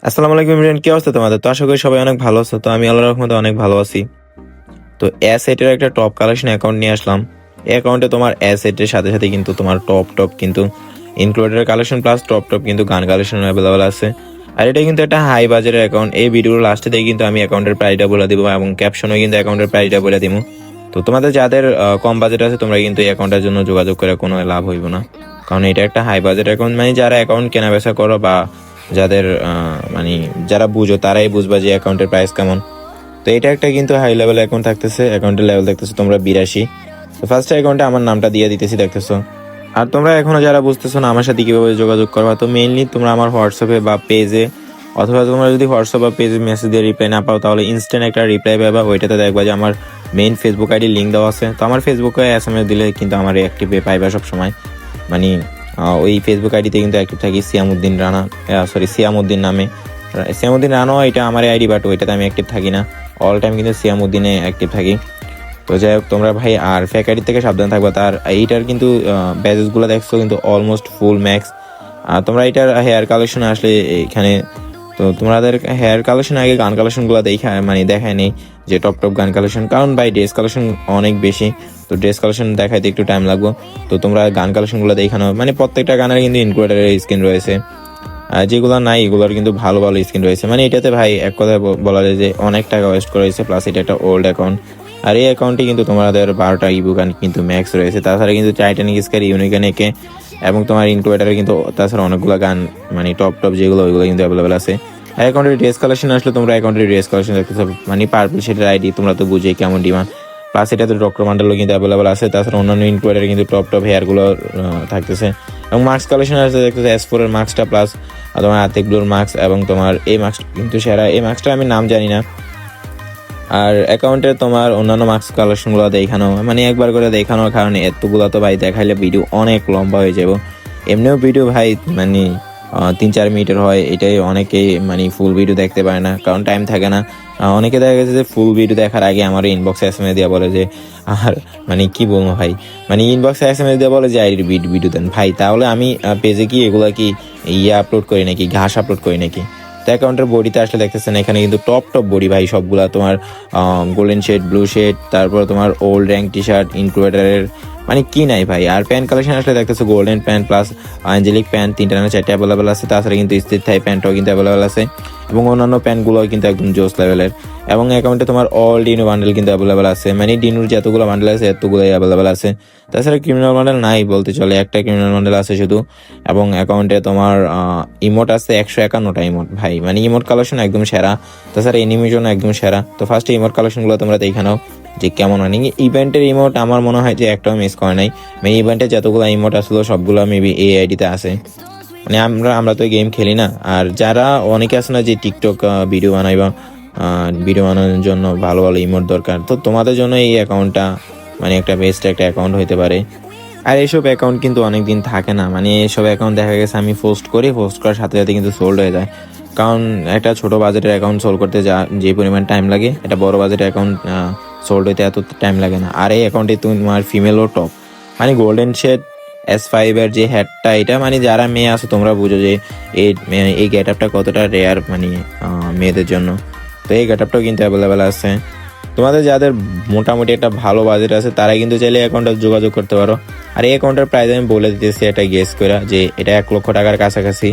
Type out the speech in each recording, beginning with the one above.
আসসালামু আলাইকুম ইমরান, কি অবস্থা তোমাদের? তো আশা করি সবাই অনেক ভালো আছো। তো আমি আল্লাহর রহমতে অনেক ভালো আছি। তো অ্যাসেটের একটা টপ কালেকশন অ্যাকাউন্ট নিয়ে আসলাম। এই অ্যাকাউন্টে তোমার অ্যাসেটের সাথে সাথে কিন্তু তোমার টপ কিন্তু ইনক্লুডেড কালেকশন প্লাস টপ কিন্তু গান কালেকশন অ্যাভেলেবল আছে। আর এটা কিন্তু একটা হাই বাজেটের অ্যাকাউন্ট। এই ভিডিওর লাস্টে দিয়ে কিন্তু আমি অ্যাকাউন্টের প্রাইসটা বলে দিব এবং ক্যাপশনে কিন্তু অ্যাকাউন্টের প্রাইসটা বলে দিব। তো তোমাদের যাদের কম বাজেট আছে তোমরা কিন্তু এই অ্যাকাউন্টের জন্য যোগাযোগ করে কোনো লাভ হইব না, কারণ এটা একটা হাই বাজেট অ্যাকাউন্ট। মানে যারা অ্যাকাউন্ট কেনা বেচা করো বা যাদের মানে যারা বুঝো তারাই বুঝবা যে অ্যাকাউন্টের প্রাইস কেমন। তো এটা একটা কিন্তু হাই লেভেল অ্যাকাউন্ট থাকতেছে। অ্যাকাউন্টের লেভেল দেখতেছো তোমরা 82। তো ফার্স্ট অ্যাকাউন্টে আমার নামটা দিয়ে দিতেছি, দেখতেছো। আর তোমরা এখনো যারা বুঝতেছো না আমার সাথে কিভাবে যোগাযোগ করবা, তো মেইনলি তোমরা আমার হোয়াটসঅ্যাপে বা পেজে, অথবা তোমরা যদি হোয়াটসঅ্যাপ বা পেজে মেসেজ দিয়ে রিপ্লাই না পাও তাহলে ইনস্ট্যান্ট একটা রিপ্লাই পাবা। ওইটাতে দেখবা যে আমার মেইন ফেসবুক আইডি লিঙ্ক দেওয়া আছে। তো আমার ফেসবুকে SMS দিলে কিন্তু আমার অ্যাক্টিভে পাইবা সবসময়। মানে ওই ফেসবুক আইডিতে কিন্তু অ্যাক্টিভ থাকি সিয়ামউদ্দিন রানা, সিয়ামউদ্দিন নামে। সিয়ামউদ্দিন রানাও এটা আমার আইডি, বাট ওইটাতে আমি অ্যাক্টিভ থাকি না। অল টাইম কিন্তু সিয়ামউদ্দিনে অ্যাক্টিভ থাকি। তো যাই হোক তোমরা ভাই আর ফেক আইডি থেকে সাবধান থাকবা। তার এইটার কিন্তু ব্যাজেসগুলো দেখছো কিন্তু অলমোস্ট ফুল ম্যাক্স। তোমরা এটার হেয়ার কালেকশন আসলে এখানে, তো তোমাদের হেয়ার কালেকশন আগে গান কালেকশনগুলো দেখায় নেই যে টপ গান কালেকশন, কারণ ভাই ড্রেস কালেকশন অনেক বেশি। তো ড্রেস কালেকশন দেখাইতে একটু টাইম লাগবে। তো তোমরা গান কালেকশনগুলো দেখানো, মানে প্রত্যেকটা গানের কিন্তু ইনক্লুডেড স্কিন রয়েছে। যেগুলো নাই এগুলোর কিন্তু ভালো ভালো স্কিন রয়েছে। মানে এটাতে ভাই এক কথায় বলা যায় যে অনেক টাকা ওয়েস্ট করা হয়েছে, প্লাস এটা একটা ওল্ড অ্যাকাউন্ট। আর এই অ্যাকাউন্টে কিন্তু তোমাদের 12টা ইবুক কিন্তু ম্যাক্স রয়েছে। তাছাড়া কিন্তু টাইটানিক স্কার, ইউনিকন একে এবং তোমার ইনক্লুডারে কিন্তু তাছাড়া অনেকগুলো গান, মানে টপ যেগুলো ওইগুলো কিন্তু অ্যাভেলেবেল আছে। আর অ্যাকাউন্টের ড্রেস কালেকশন আসলে তোমরা অ্যাকাউন্টের ড্রেস কালেকশন দেখতে পাবে, মানে পার্পল শেডের আইডি তোমরা তো বুঝেই কেমন ডিমান্ড। প্লাস এটাতে ডক্টর মান্ডালও কিন্তু অ্যাভেলেবল আছে। তাছাড়া অন্যান্য ইনক্লুডারে কিন্তু টপ হেয়ারগুলো থাকতেছে। এবং মাস্ক কালেকশন আছে দেখতেছে S4 এর মাস্কটা, প্লাস তোমার আতিক ব্লুর মাস্ক, এবং তোমার এই মাস্কটা কিন্তু সেরা। এই মাস্কটা আমি নাম জানি না। আর অ্যাকাউন্টে তোমার অন্যান্য মাস্ক কালেকশনগুলো দেখানো, মানে একবার করে দেখানোর কারণে এতগুলো তো ভাই দেখাইলে ভিডিও অনেক লম্বা হয়ে যাব। এমনিও ভিডিও ভাই মানে 3-4 মিনিটের হয়, এটাই অনেকেই মানে ফুল ভিডিও দেখতে পারে না, কারণ টাইম থাকে না। অনেকে দেখা গেছে যে ফুল ভিডিও দেখার আগে আমার ইনবক্সে SMS দিয়ে বলে যে, আর মানে কি বলবো ভাই, মানে ইনবক্সে SMS দিয়ে বলে যে আইডির ভিডিও দেন ভাই। তাহলে আমি পেজে কি এগুলা কি আপলোড করি নাকি, ঘাস আপলোড করি নাকি? তো অ্যাকাউন্টের বডিতে আসলে দেখতেছেন এখানে কিন্তু টপ বডি ভাই সবগুলা তোমার গোল্ডেন শেড, ব্লু শেড, তারপর তোমার ওল্ড র্যাঙ্ক টি শার্ট ইনক্লুডারের, মানে কি নাই ভাই। আর প্যান্ট কালেকশন আসলে দেখতেছে golden pant plus angelic pant 3টা না 4টা অ্যাভেলেবেল আছে। তাছাড়া কিন্তু স্থির থাই প্যান্টও কিন্তু অ্যাভেলেবেল আছে, এবং অন্যান্য প্যান্টগুলো কিন্তু একদম জোস লেভেলের। এবং অ্যাকাউন্টে তোমার অল ডিনো বান্ডেল কিন্তু অ্যাভেলেবেল আছে, মানে ডিনোর যতগুলো বান্ডেল আছে এতগুলোই অ্যাভেলেবেল আছে। তাছাড়া ক্রিমিনাল বান্ডেল নাই বলতে চলে, একটা ক্রিমিনাল বান্ডেল আছে শুধু। এবং অ্যাকাউন্টে তোমার ইমোট আছে 151টা ইমোট ভাই, মানে ইমোট কালেকশন একদম সেরা। তাছাড়া এনিমেশন একদম সেরা। তো ফার্স্টে ইমোট কালেকশনগুলো তোমরা দেখে নাও যে কেমন, মানে ইভেন্টের ইমোট আমার মনে হয় যে একটাও মিস করে নাই। মানে ইভেন্টে যতগুলো ইমোট আসলো সবগুলো মেবি এই আইডিতে আছে। মানে আমরা তো গেম খেলি না। আর যারা অনেকে আছে না যে টিকটক ভিডিও বানাই বা ভিডিও বানানোর জন্য ভালো ভালো ইমোট দরকার, তো তোমাদের জন্য এই অ্যাকাউন্টটা মানে একটা বেস্ট একটা অ্যাকাউন্ট হইতে পারে। আর এইসব অ্যাকাউন্ট কিন্তু অনেক দিন থাকে না, মানে এইসব অ্যাকাউন্ট দেখা গেছে আমি পোস্ট করার সাথে সাথে কিন্তু সোল্ড হয়ে যায়। কারণ একটা ছোট বাজেটের অ্যাকাউন্ট সোল্ড করতে যে পরিমাণ টাইম লাগে, এটা বড় বাজেটের অ্যাকাউন্ট সোল্ড হইতে এত টাইম লাগে না। আর এই অ্যাকাউন্টে তোমার ফিমেলও টপ, মানে গোল্ডেন শেড S5 এর যে হ্যাটটা, এটা মানে যারা মেয়ে আছো তোমরা বুঝো যে এই গেট আপটা কতটা রেয়ার, মানে মেয়েদের জন্য। তো এই গেট আপটাও কিন্তু অ্যাভেলেবেল আছে। তোমাদের যাদের মোটামুটি একটা ভালো বাজেট আছে তারা কিন্তু চাইলে অ্যাকাউন্টে যোগাযোগ করতে পারো। আর এই অ্যাকাউন্টের প্রাইস আমি বলে দিতেছি এটা গেস করে যে এটা 1 লক্ষ টাকার কাছাকাছি।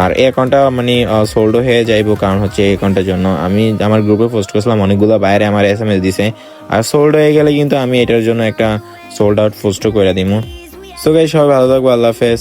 আর এই অ্যাকাউন্টটা মানে সোল্ড হয়ে যাইবো, কারণ হচ্ছে এই অ্যাকাউন্টের জন্য আমি আমার গ্রুপে পোস্ট করেছিলাম, অনেকগুলো বাইরে আমার SMS দিছে। আর সোল্ড হয়ে গেলে কিন্তু আমি এটার জন্য একটা সোল্ড আউট পোস্টও করে দিব। সো গাইস সবাই ভালো থাকবো, আল্লাহ হাফেজ।